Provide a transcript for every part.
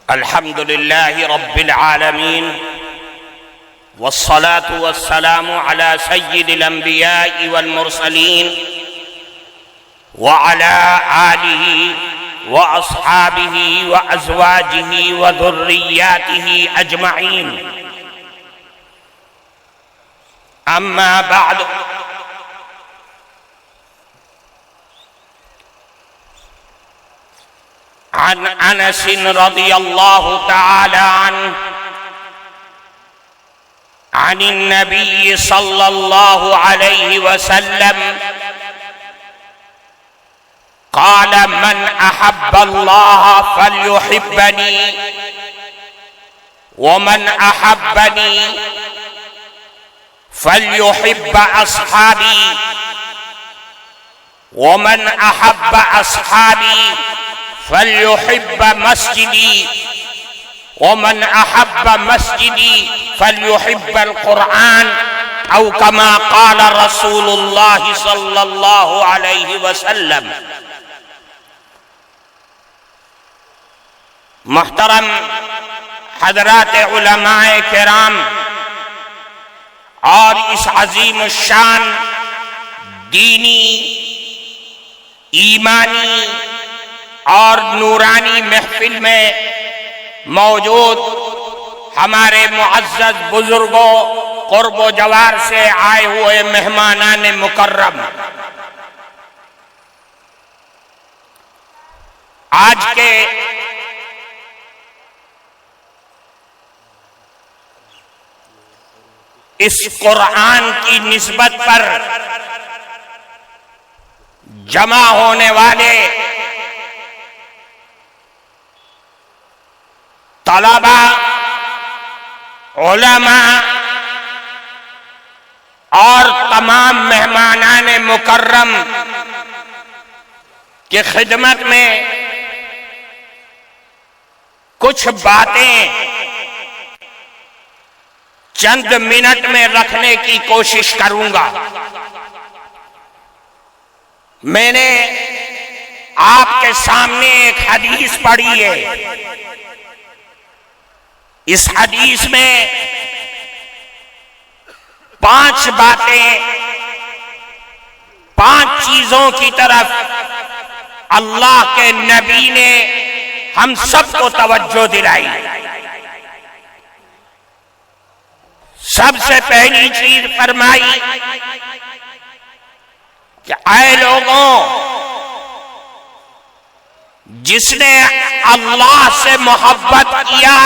الحمد لله رب العالمين والصلاة والسلام على سيد الأنبياء والمرسلين وعلى آله وأصحابه وأزواجه وذرياته أجمعين. أما بعد، عن أنس رضي الله تعالى عنه عن النبي صلى الله عليه وسلم قال: من أحب الله فليحبني، ومن أحبني فليحب أصحابي، ومن أحب أصحابي فليحب مسجدي، ومن أحب مسجدي فليحب القرآن، أو كما قال رسول الله صلى الله عليه وسلم. محترم حضرات علماء کرام اور اس عظیم الشان دینی، ایمانی اور نورانی محفل میں موجود ہمارے معزز بزرگوں، قرب و جوار سے آئے ہوئے مہمانان مکرم، آج کے اس قرآن کی نسبت پر جمع ہونے والے طلبہ، علماء اور تمام مہمانان مکرم کی خدمت میں کچھ باتیں چند منٹ میں رکھنے کی کوشش کروں گا. میں نے آپ کے سامنے ایک حدیث پڑھی ہے. اس حدیث میں 5 باتیں، 5 چیزوں کی طرف اللہ کے نبی نے ہم سب کو توجہ دلائی. سب سے پہلی چیز فرمائی کہ اے لوگوں، جس نے اللہ سے محبت کیا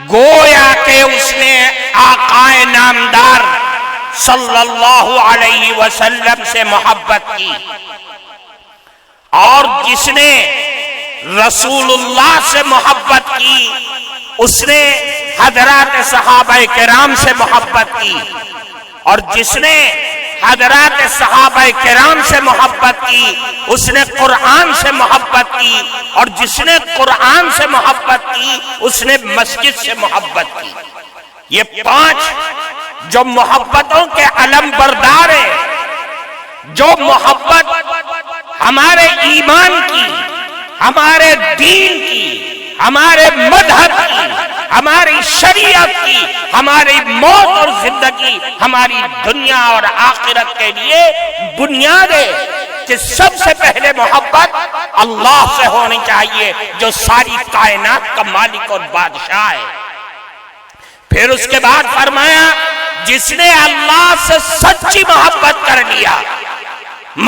گویا کہ اس نے آقائے نامدار صلی اللہ علیہ وسلم سے محبت کی، اور جس نے رسول اللہ سے محبت کی اس نے حضرات صحابہ کرام سے محبت کی، اور جس نے حضرات صحابہ کرام سے محبت کی اس نے قرآن سے محبت کی، اور جس نے قرآن سے محبت کی اس نے مسجد سے محبت کی. یہ 5 جو محبتوں کے علم بردار ہیں، جو محبت ہمارے ایمان کی، ہمارے دین کی، ہمارے مذہب کی، ہماری شریعت کی، ہماری موت اور زندگی، ہماری دنیا اور آخرت کے لیے بنیاد ہے کہ سب سے پہلے محبت اللہ سے ہونی چاہیے جو ساری کائنات کا مالک اور بادشاہ ہے. پھر اس کے بعد فرمایا جس نے اللہ سے سچی محبت کر لیا،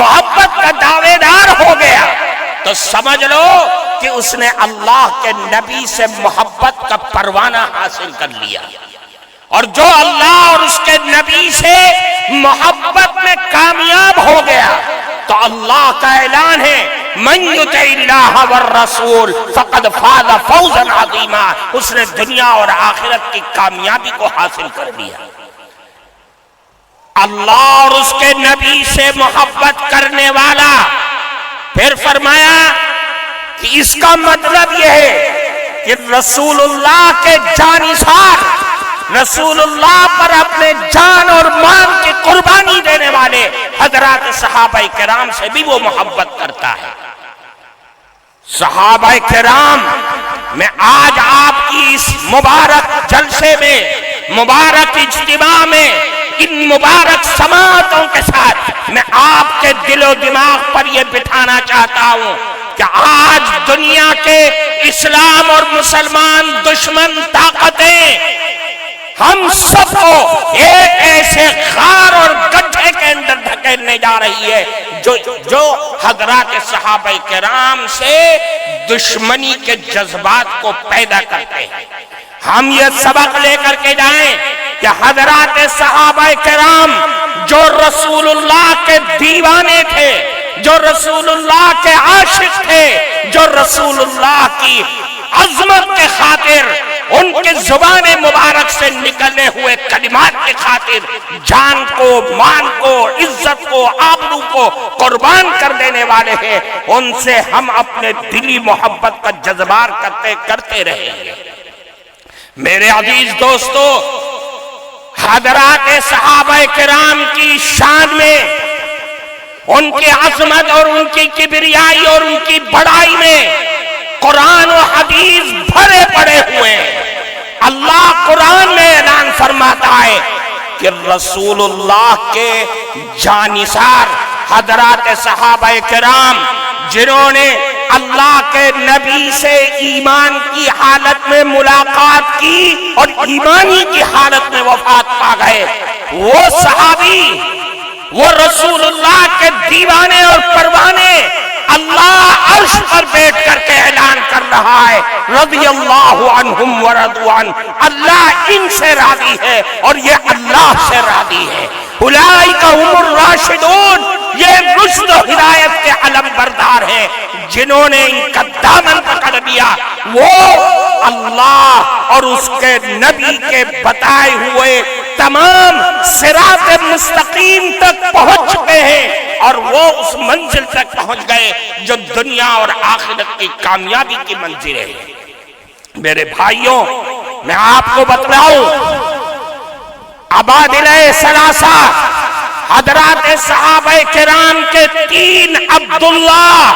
محبت کا دعوے دار ہو گیا، تو سمجھ لو کہ اس نے اللہ کے نبی سے محبت کا پروانہ حاصل کر لیا. اور جو اللہ اور اس کے نبی سے محبت میں کامیاب ہو گیا تو اللہ کا اعلان ہے من یطع اللہ والرسول فقد فاز فوزا عظیما، اس نے دنیا اور آخرت کی کامیابی کو حاصل کر لیا. اللہ اور اس کے نبی سے محبت کرنے والا، پھر فرمایا کہ اس کا مطلب یہ ہے کہ رسول اللہ کے جانثار، رسول اللہ پر اپنے جان اور مال کی قربانی دینے والے حضرات صحابہ کرام سے بھی وہ محبت کرتا ہے. صحابہ کرام میں آج آپ کی اس مبارک جلسے میں، مبارک اجتماع میں، ان مبارک سماعتوں کے ساتھ میں آپ کے دل و دماغ پر یہ بٹھانا چاہتا ہوں کہ آج دنیا کے اسلام اور مسلمان دشمن طاقتیں ہم سب کو ایک ایسے غار اور گڈھے کے اندر دھکیلنے جا رہی ہے جو حضرات صحابہ کرام سے دشمنی کے جذبات کو پیدا کرتے ہیں۔ ہم یہ سبق لے کر کے جائیں کہ حضرات صحابہ کرام جو رسول اللہ کے دیوانے تھے، جو رسول اللہ کے عاشق تھے، جو رسول اللہ کی عظمت کے خاطر، ان کے زبان مبارک سے نکلے ہوئے کلمات کے خاطر جان کو، مان کو، عزت کو، آبرو کو قربان کر دینے والے ہیں، ان سے ہم اپنے دلی محبت کا جذبار کرتے رہیں گے۔ میرے عزیز دوستو، حضرات صحابہ کرام کی شان میں، ان کی عظمت اور ان کی کبریائی اور ان کی بڑائی میں قرآن و حدیث بھرے پڑے ہوئے ہیں۔ اللہ قرآن میں اعلان فرماتا ہے کہ رسول اللہ کے جانثار حضرات صحابہ کرام جنہوں نے اللہ کے نبی سے ایمان کی حالت میں ملاقات کی اور ایمانی کی حالت میں وفات پا گئے، وہ صحابی، وہ رسول اللہ کے دیوانے اور پروانے، اللہ عرش پر بیٹھ کر کے اعلان کر رہا ہے رضی اللہ عنہم ورضوا عنہ، اللہ ان سے راضی ہے اور یہ اللہ سے راضی ہے۔ اولئک هم الراشدون، یہ رشد و ہدایت کے علم بردار ہیں، جنہوں نے ان کا دامن پکڑ لیا، وہ اللہ اور اس کے نبی کے بتائے ہوئے تمام صراط مستقیم تک پہنچ چکے ہیں، اور وہ اس منزل تک پہنچ گئے جو دنیا اور آخرت کی کامیابی کی منزل ہے۔ میرے بھائیوں، میں آپ کو بتلاؤں، عبادلہ ثلاثہ حضرات صحابہ کرام کے 3 عبداللہ،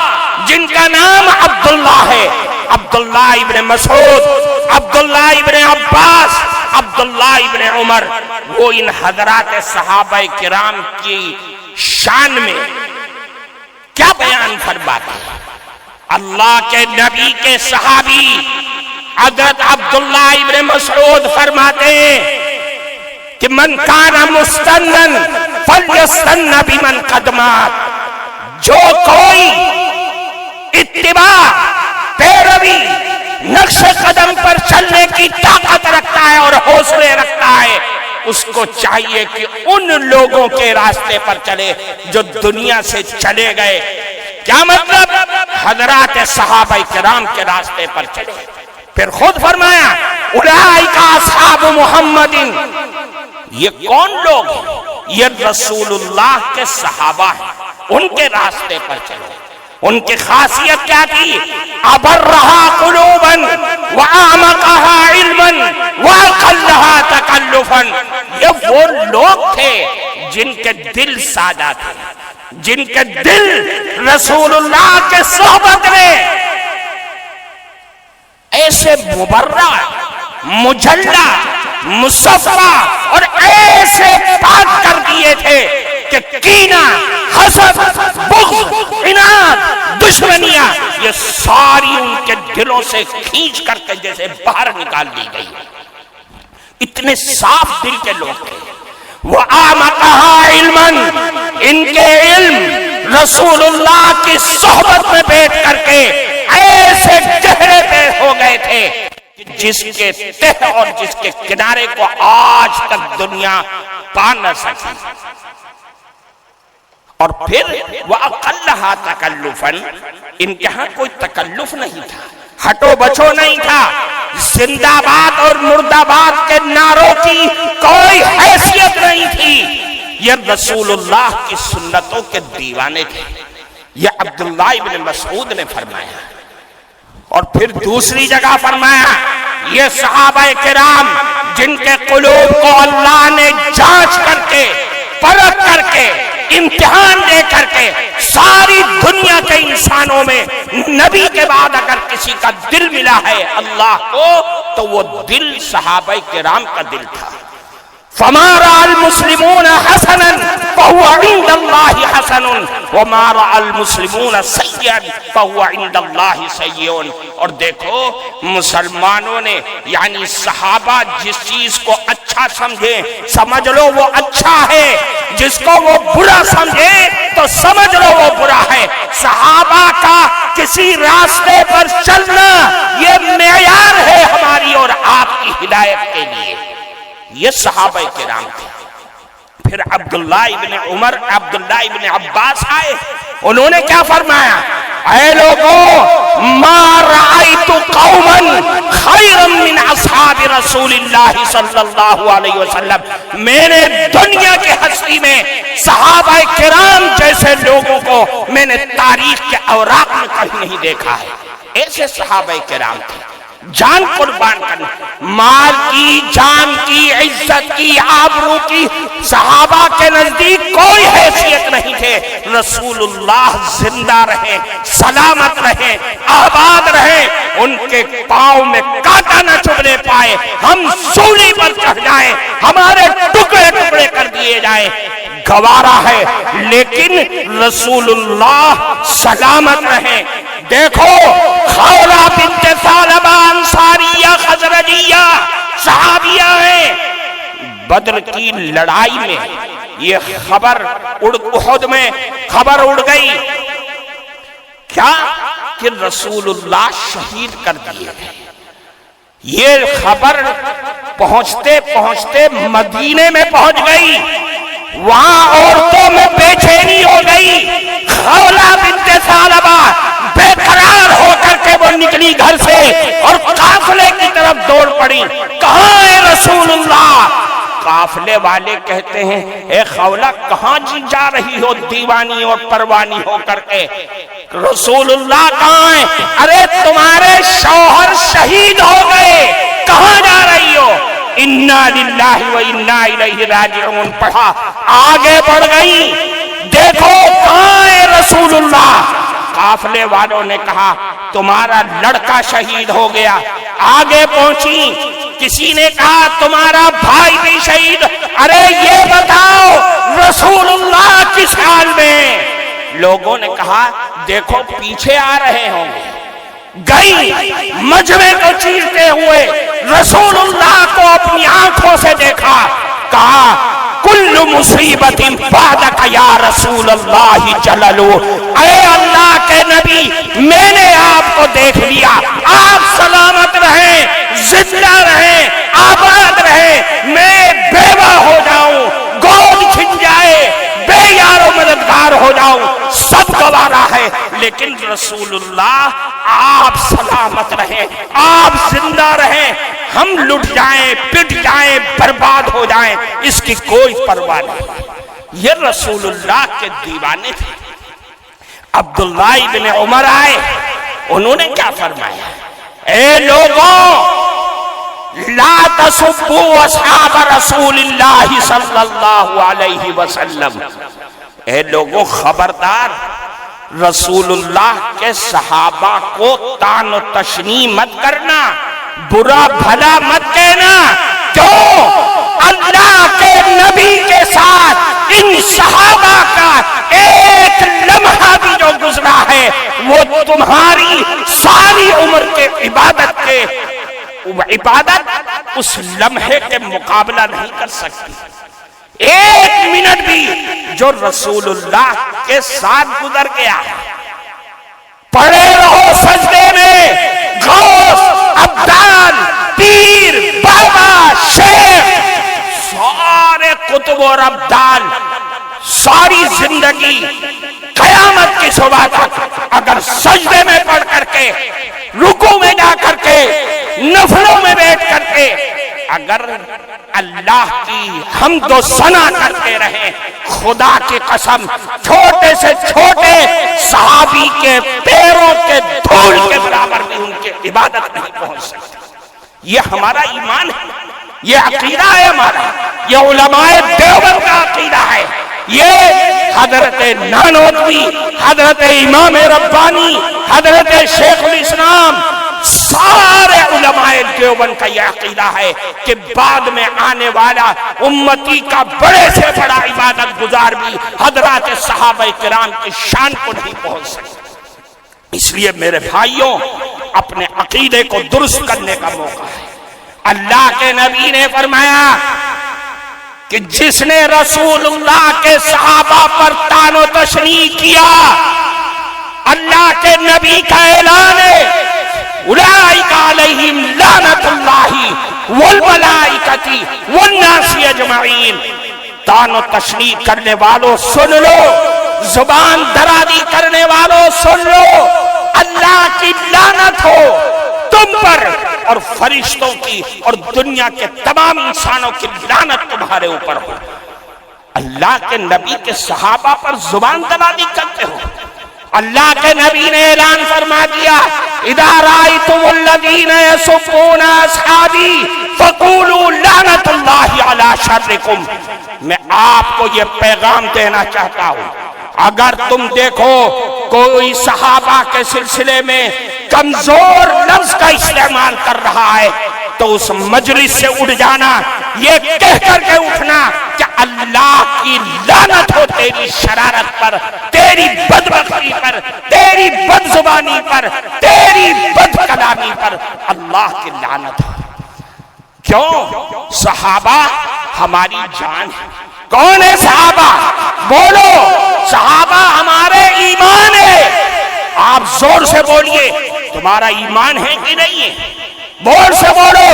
جن کا نام عبداللہ ہے، عبداللہ ابن مسعود، عبداللہ ابن عباس، عبداللہ ابن عمر، وہ ان حضرات صحابہ کرام کی شان میں کیا بیان فرماتے ہیں؟ اللہ کے نبی کے صحابی حضرت عبداللہ ابن مسعود فرماتے ہیں کہ من کان مستنن فلیستن بمن قدمات، جو کوئی اتباع، پیروی، نقش قدم پر چلنے کی طاقت رکھتا ہے اور حوصلے رکھتا ہے، اس کو چاہیے کہ ان لوگوں کے راستے پر چلے جو دنیا سے چلے گئے۔ کیا مطلب؟ حضرات صحابہ کرام کے راستے پر چلے۔ پھر خود فرمایا اولئک اصحاب محمد، یہ کون لوگ ہیں؟ یہ رسول اللہ کے صحابہ ہیں، ان کے راستے پر چلے۔ ان کی خاصیت کیا تھی؟ ابرہا قلوبا واعمقہا علما واقلہا تکلفا، یہ وہ لوگ تھے جن کے دل سادہ تھے، جن کے دل رسول اللہ کے صحبت میں ایسے مبرہ، مجلہ، مصفہ اور ایسے پاک کر دیے تھے کہ کینہ، حسد، بغض، عناد، دشمنیاں، یہ ساری ان کے دلوں سے کھینچ کر کے جیسے باہر نکال دی گئی۔ اتنے صاف دل کے لوگ تھے۔ وَآمَقَهَا عِلْمًا، ان کے علم رسول اللہ کی صحبت میں بیٹھ کر کے ایسے گہرے پہ ہو گئے تھے جس کے تہ اور جس کے کنارے کو آج تک دنیا پا نہ سکی۔ اور پھر وَأَقَلَّهَا تَكَلُّفًا، ان کے ہاں کوئی تکلف نہیں تھا، ہٹو بچو نہیں تھا، زندہ باد اور مردہ باد کے نعروں کی کوئی حیثیت نہیں تھی۔ یہ رسول اللہ کی سنتوں کے دیوانے تھے، یہ عبداللہ ابن مسعود نے فرمایا۔ اور پھر دوسری جگہ فرمایا یہ صحابہ کرام جن کے قلوب کو اللہ نے جانچ کر کے، پرکھ کر کے، امتحان دے کر کے ساری دنیا کے انسانوں میں نبی کے بعد اگر کسی کسی کا دل ملا ہے اللہ کو تو وہ دل صحابہ کرام کا دل تھا۔ فما رأى المسلمون حسنا فهو عند الله حسن وما رأى المسلمون سيئا فهو عند الله سيء۔ اور دیکھو مسلمانوں نے یعنی صحابہ جس چیز کو اچھا سمجھے سمجھ لو وہ اچھا ہے، جس کو وہ برا سمجھے تو سمجھ لو وہ برا ہے۔ صحابہ کا کسی راستے پر چلنا یہ معیار ہے ہماری اور آپ کی ہدایت کے لیے۔ یہ صحابہ کرام تھے۔ پھر عبداللہ ابن عمر، عبداللہ ابن عباس آئے، انہوں نے کیا فرمایا؟ اے لوگوں، ما رأیت قوما خیرا من اصحاب رسول اللہ صلی اللہ علیہ وسلم، میں نے دنیا کے ہستی میں صحابہ کرام جیسے لوگوں کو میں نے تاریخ کے اوراق میں کہیں نہیں دیکھا ہے۔ ایسے صحابہ کرام تھے، جان قربان کرنا، مال کی، جان کی، عزت کی، آبرو کی صحابہ کے نزدیک کوئی حیثیت نہیں تھے۔ رسول اللہ زندہ رہے، سلامت رہے، آباد رہے، ان کے پاؤں میں کانٹا نہ چبھنے پائے، ہم سولی پر چڑھ جائیں، ہمارے ٹکڑے ٹکڑے کر دیے جائیں، گوارا ہے، لیکن رسول اللہ سلامت رہے۔ دیکھو خولہ بنت ثعلبہ انصاریہ خزرجیہ صحابیہ ہیں، بدر کی لڑائی میں یہ خبر احد میں خبر اڑ گئی کیا کہ رسول اللہ شہید کر دیے گئے۔ یہ خبر پہنچتے پہنچتے مدینے میں پہنچ گئی، وہاں عورتوں میں بے چینی ہو گئی۔ خولہ بنت ثعلبہ بے قرار ہو کر کے وہ نکلی گھر سے اور قافلے کی طرف دوڑ پڑی، کہاں ہے رسول اللہ؟ قافلے والے کہتے ہیں اے خولہ کہاں جا رہی ہو دیوانی اور پروانی ہو کر کے؟ رسول اللہ کہاں ہیں؟ ارے تمہارے شوہر شہید ہو گئے، کہاں جا رہی ہو؟ انا للہ و انا الیہ راجعون پڑھا، آگے بڑھ گئی، دیکھو کہاں ہے رسول اللہ؟ قافلے والوں نے کہا تمہارا لڑکا شہید ہو گیا، آگے پہنچی، کسی نے کہا تمہارا بھائی بھی شہید، ارے یہ بتاؤ رسول اللہ کس حال میں؟ لوگوں نے کہا دیکھو پیچھے آ رہے ہوں گے۔ گئی مجمع کو چیرتے ہوئے رسول اللہ کو اپنی آنکھوں سے دیکھا، کہا کل مصیبت بعدک یا رسول اللہ جللو، اے اللہ کے نبی میں نے آپ کو دیکھ لیا، آپ سلامت رہیں، زندہ رہیں، آباد رہیں، میں بیوہ ہو جاؤں، گود چھن جائے، بے یار و مددگار ہو جاؤں، سب گوارا ہے، لیکن رسول اللہ آپ سلامت رہیں، آپ زندہ رہیں، ہم لٹ جائیں، پٹ جائیں، برباد ہو جائیں، اس کی کوئی پرواہ نہیں۔ یہ رسول اللہ کے دیوانے تھے۔ عبداللہ ابن عمر آئے، انہوں نے کیا فرمایا؟ اے لوگوں لا تسبوا اصحاب رسول اللہ صلی اللہ علیہ وسلم، اے لوگوں خبردار، رسول اللہ کے صحابہ کو طعن و تشنیع مت کرنا، برا بھلا مت کہنا، کیوں؟ اللہ کے نبی کے ساتھ ان صحابہ کا ایک لمحہ بھی جو گزرا ہے وہ تمہاری ساری عمر کے عبادت اس لمحے کے مقابلہ نہیں کر سکتی۔ ایک منٹ بھی جو رسول اللہ کے ساتھ گزر گیا، پڑے رہو سجدے میں، غوث، ابدال، پیر، بابا، شیخ، سارے قطب اور ابدال ساری زندگی قیامت کی صبح تک اگر سجدے میں پڑھ کر کے، رکوع میں جا کر کے، نفلوں میں بیٹھ کر کے اگر اللہ کی حمد و ثنا کرتے رہے، خدا کی قسم چھوٹے سے چھوٹے صحابی کے پیروں کے دھول کے برابر بھی ان کی عبادت نہیں پہنچ سکتی۔ یہ ہمارا ایمان ہے، یہ عقیدہ ہے ہمارا، یہ علماء دیوبند کا عقیدہ ہے، یہ حضرت نانوتوی، حضرت امام ربانی، حضرت شیخ الاسلام، سارے علماء دیوبند کا یہ عقیدہ ہے کہ بعد میں آنے والا امتی کا بڑے سے بڑا عبادت گزار بھی حضرات صحابہ کرام کی شان کو نہیں پہنچ سکتا۔ اس لیے میرے بھائیوں، اپنے عقیدے کو درست کرنے کا موقع ہے۔ اللہ کے نبی نے فرمایا کہ جس نے رسول اللہ کے صحابہ پر طعن و تشنیع کیا، اللہ کے نبی کا اعلان ہے اولئک علیہم لعنت اللہ والملائکۃ والناس اجمعین۔ طعن و تشنیع کرنے والوں سن لو، زبان درازی کرنے والوں سن لو، اللہ کی لعنت ہو تم پر اور فرشتوں کی اور دنیا کے تمام انسانوں کی لعنت تمہارے اوپر ہو۔ اللہ کے نبی کے صحابہ پر زبان درازی کرتے ہو۔ اللہ کے نبی نے اعلان فرما دیا اذا رأيتم الذين يسبون اصحابي فقولوا لعنت اللہ علی شرکم۔ میں آپ کو یہ پیغام دینا چاہتا ہوں، اگر تم دیکھو کوئی صحابہ کے سلسلے میں کمزور لفظ کا استعمال کر رہا ہے تو اس مجلس سے اٹھ جانا، یہ کہہ کر کے اٹھنا کہ اللہ کی لعنت ہو تیری شرارت پر، تیری بدبختی پر، تیری بد زبانی پر، تیری بد کلامی پر، اللہ کی لعنت ہو۔ کیوں؟ صحابہ ہماری جان ہے۔ کون ہے صحابہ؟ بولو، صحابہ ہمارے ایمان ہے۔ آپ زور سے بولیے، تمہارا ایمان ہے کہ نہیں ہے؟ بول سے بولو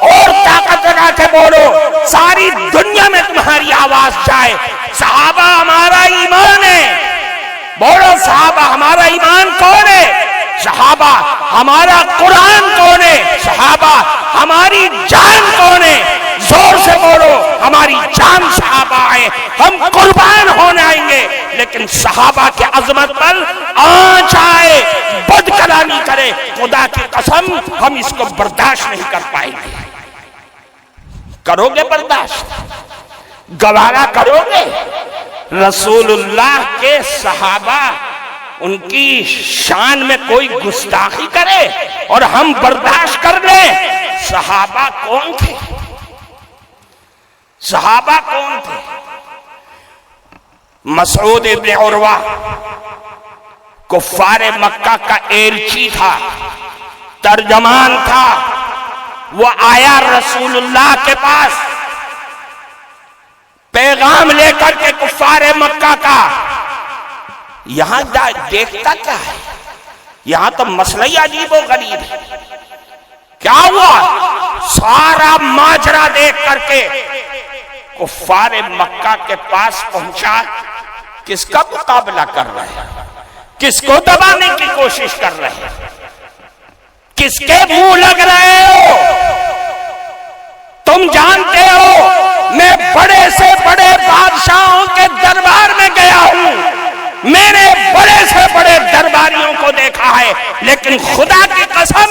اور طاقت لگا کے بولو، ساری دنیا میں تمہاری آواز جائے، صحابہ ہمارا ایمان ہے۔ بولو، صحابہ ہمارا ایمان کون ہے؟ صحابہ ہمارا قرآن کون ہے؟ صحابہ ہماری جان کون ہے؟ زور سے بولو، ہماری جان صحابہ ہے، ہم قربان ہونے آئیں گے، لیکن صحابہ کی عظمت پر آنچ آئے، بد کلامی کرے، خدا کی قسم ہم اس کو برداشت نہیں کر پائیں گے۔ کرو گے برداشت؟ گوارا کرو گے؟ رسول اللہ کے صحابہ ان کی شان میں کوئی گستاخی کرے اور ہم برداشت کر لیں؟ صحابہ کون تھے؟ صحابہ کون تھے؟ مسعود ابن عروہ کفار مکہ کا ایلچی تھا، ترجمان تھا۔ وہ آیا رسول اللہ کے پاس پیغام لے کر کے کفار مکہ کا۔ یہاں دیکھتا کیا ہے؟ یہاں تو مسئلہ ہی عجیب و غریب ہے۔ کیا ہوا؟ سارا ماجرا دیکھ کر کے کفار مکہ کے پاس پہنچا۔ کس کا مقابلہ کر رہے ہیں؟ کس کو دبانے کی کوشش کر رہے ہیں؟ کس کے منہ لگ رہے ہو؟ تم جانتے ہو میں بڑے سے بڑے بادشاہوں کے دربار میں گیا ہوں، میں نے بڑے سے بڑے درباریوں کو دیکھا ہے، لیکن خدا کی قسم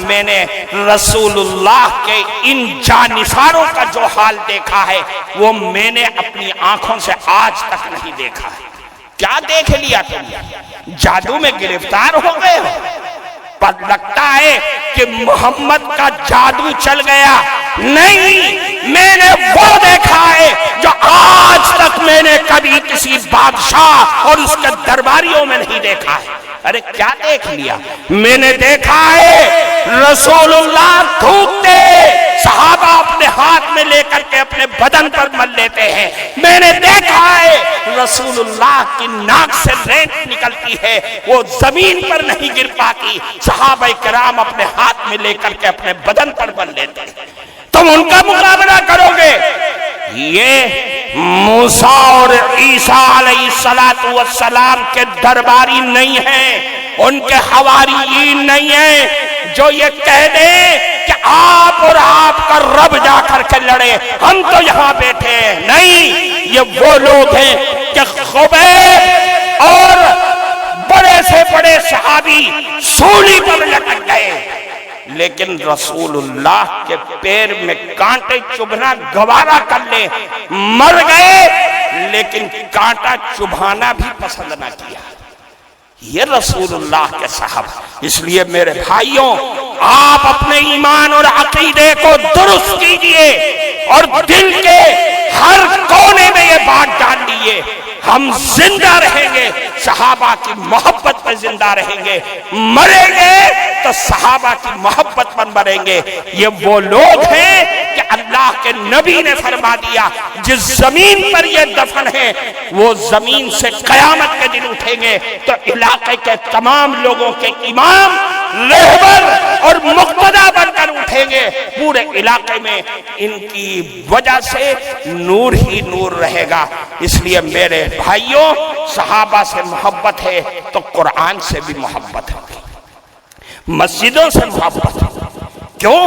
میں نے رسول اللہ کے ان جانثاروں کا جو حال دیکھا ہے وہ میں نے اپنی آنکھوں سے آج تک نہیں دیکھا ہے۔ کیا دیکھ لیا تم؟ جادو میں گرفتار ہو گئے ہو؟ پر لگتا ہے کہ محمد کا جادو چل گیا۔ نہیں، میں نے وہ دیکھا ہے جو آج تک میں نے کبھی کسی بادشاہ اور اس کے درباریوں میں نہیں دیکھا ہے۔ ارے کیا دیکھ لیا؟ میں نے دیکھا ہے رسول اللہ تھوکتے، صحابہ اپنے ہاتھ میں لے کر کے اپنے بدن پر مل لیتے ہیں۔ میں نے دیکھا ہے رسول اللہ کی ناک سے رینت نکلتی ہے، وہ زمین پر نہیں گر پاتی، صحابہ کرام اپنے ہاتھ میں لے کر کے اپنے بدن پر مل لیتے ہیں۔ تم ان کا مقابلہ کرو گے؟ یہ موسیٰ اور عیسیٰ علیہ السلام کے درباری نہیں ہیں، ان کے حواریین نہیں ہیں جو یہ کہہ دیں کہ آپ اور آپ کا رب جا کر کے لڑے، ہم تو یہاں بیٹھے ہیں۔ نہیں، یہ وہ لوگ ہیں کہ خبیب اور بڑے سے بڑے صحابی سولی پر لٹک گئے، لیکن رسول اللہ کے پیر میں کانٹے چبھنا گوارا کر لے، مر گئے لیکن کانٹا چبھانا بھی پسند نہ کیا۔ یہ رسول اللہ کے صحابہ۔ اس لیے میرے بھائیوں، آپ اپنے ایمان اور عقیدے کو درست کیجئے اور دل کے ہر کونے میں یہ بات ڈال لیے، ہم زندہ رہیں گے صحابہ کی محبت میں زندہ رہیں گے، مریں گے تو صحابہ کی محبت پر مریں گے۔ یہ وہ لوگ ہیں کہ اللہ کے نبی نے فرما دیا جس زمین پر یہ دفن ہے وہ زمین سے قیامت کے دن اٹھیں گے، تو علاقے کے تمام لوگوں کے امام، رہبر اور مقتدی بن کر اٹھیں گے۔ پورے علاقے میں ان کی وجہ سے نور ہی نور رہے گا۔ اس لیے میرے بھائیوں، صحابہ سے محبت ہے تو قرآن سے بھی محبت ہے، مسجدوں سے محبت ہے۔ کیوں؟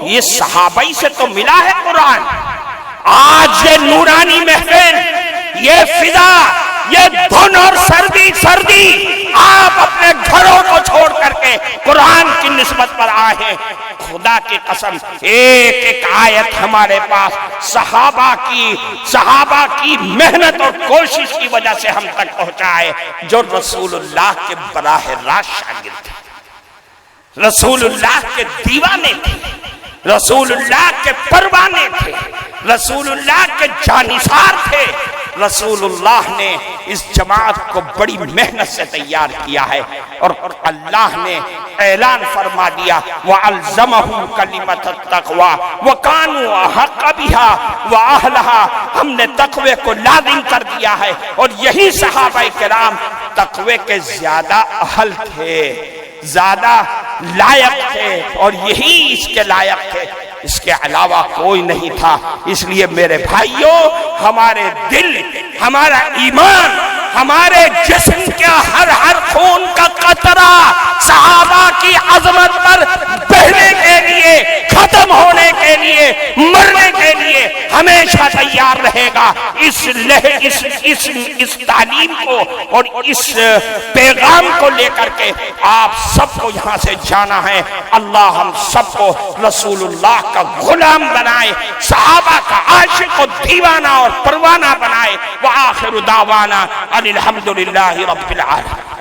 یہ صحابہ سے تو ملا ہے قرآن۔ آج یہ نورانی محفل، یہ فضا، یہ دھن اور سردی آپ اپنے گھروں کو چھوڑ کر کے قرآن کی نسبت پر آئے ہیں۔ خدا کی قسم، ایک ایک آیت ہمارے پاس صحابہ کی محنت اور کوشش کی وجہ سے ہم تک پہنچا ہے، جو رسول اللہ کے براہ راست شاگرد تھے، رسول اللہ کے دیوانے تھے، رسول اللہ کے پروانے تھے، رسول اللہ کے جانثار تھے۔ رسول اللہ نے اس جماعت کو بڑی محنت سے تیار کیا ہے، اور اللہ نے اعلان فرما دیا وَأَلْزَمَهُمْ كَلِمَةَ التَّقْوَى وَكَانُوا أَحَقَّ بِهَا وَأَهْلَهَا۔ ہم نے تقوی کو لازم کر دیا ہے، اور یہی صحابہ کرام تقوی کے زیادہ اہل تھے، زیادہ لائق تھے، اور یہی اس کے لائق تھے، اس کے علاوہ کوئی نہیں تھا۔ اس لیے میرے بھائیوں، ہمارے دل، ہمارا ایمان، ہمارے جسم کا ہر خون کا قطرہ صحابہ کی عظمت پر بہنے کے لیے، ختم ہونے کے لیے، مرنے کے لیے ہمیشہ تیار رہے گا۔ اس تعلیم کو اور اس پیغام کو لے کر کے آپ سب کو یہاں سے جانا ہے۔ اللہ ہم سب کو رسول اللہ کا غلام بنائے، صحابہ کا عاشق و دیوانہ اور پروانہ بنائے۔ وآخر دعوانا ان الحمدللہ رب العالمین۔